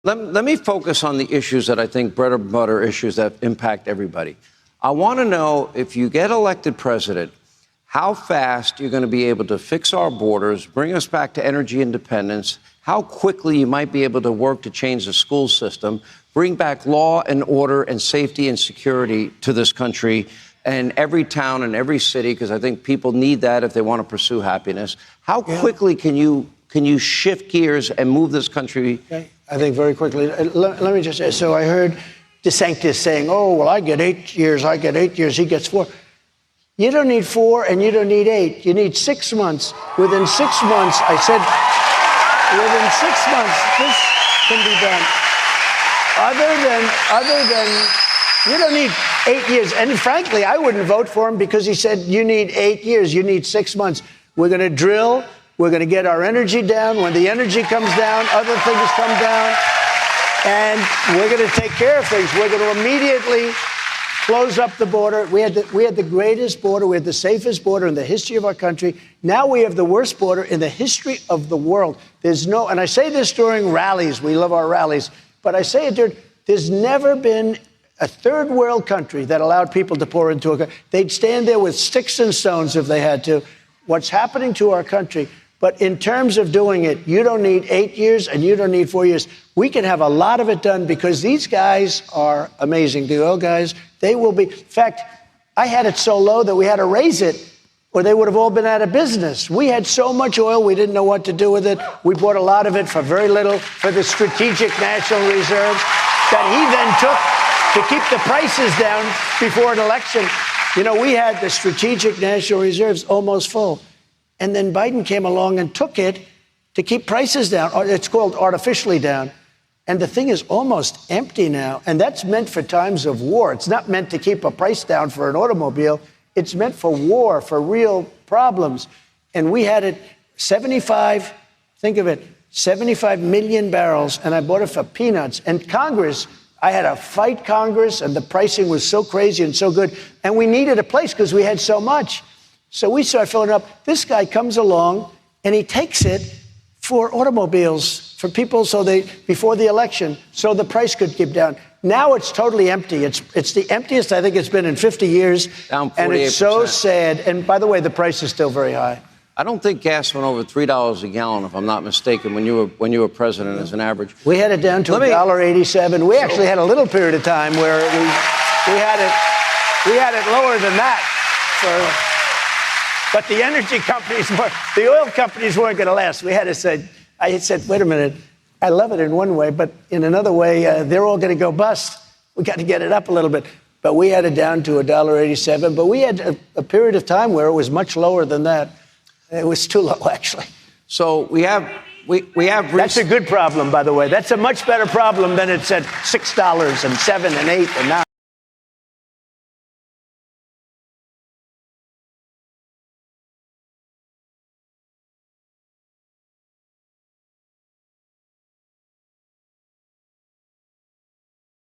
Let me focus on the issues that I think bread and butter issues that impact everybody. I want to know, if you get elected president, how fast you're going to be able to fix our borders, bring us back to energy independence, how quickly you might be able to work to change the school system, bring back law and order and safety and security to this country and every town and every city, because I think people need that if they want to pursue happiness. How quickly can you shift gears and move this country? Okay. I think very quickly. Let me just say, so I heard DeSantis saying, oh, well, I get 8 years, he gets 4. You don't need 4 and you don't need 8. You need 6 months. Within 6 months, I said, within 6 months, this can be done. Other than, you don't need 8 years. And frankly, I wouldn't vote for him because he said, you need 8 years, you need 6 months. We're going to drill. We're going to get our energy down. When the energy comes down, other things come down. And we're going to take care of things. We're going to immediately close up the border. We had the greatest border. We had the safest border in the history of our country. Now we have the worst border in the history of the world. And I say this during rallies. We love our rallies. But I say it there's never been a third world country that allowed people to pour into a country. They'd stand there with sticks and stones if they had to. What's happening to our country? But in terms of doing it, you don't need 8 years and you don't need 4 years. We can have a lot of it done because these guys are amazing. The oil guys, they will be. In fact, I had it so low that we had to raise it or they would have all been out of business. We had so much oil, we didn't know what to do with it. We bought a lot of it for very little for the Strategic National Reserve that he then took to keep the prices down before an election. You know, we had the Strategic National Reserves almost full. And then Biden came along and took it to keep prices down. It's called artificially down. And the thing is almost empty now. And that's meant for times of war. It's not meant to keep a price down for an automobile. It's meant for war, for real problems. And we had it 75, think of it, 75 million barrels. And I bought it for peanuts. And Congress, I had to fight Congress. And the pricing was so crazy and so good. And we needed a place because we had so much. So we start filling up. This guy comes along and he takes it for automobiles, for people before the election, so the price could keep down. Now it's totally empty. It's the emptiest I think it's been in 50 years. Down 48%. And it's so sad. And by the way, the price is still very high. I don't think gas went over $3 a gallon, if I'm not mistaken, when you were president as an average. We had it down to $1.87. We actually had a little period of time where we had it lower than that. But the energy companies, the oil companies weren't going to last. I had said, wait a minute, I love it in one way, but in another way, they're all going to go bust. We got to get it up a little bit. But we had it down to $1.87. But we had a period of time where it was much lower than that. It was too low, actually. So we have. That's a good problem, by the way. That's a much better problem than it's at $6 and $7 and $8 and $9.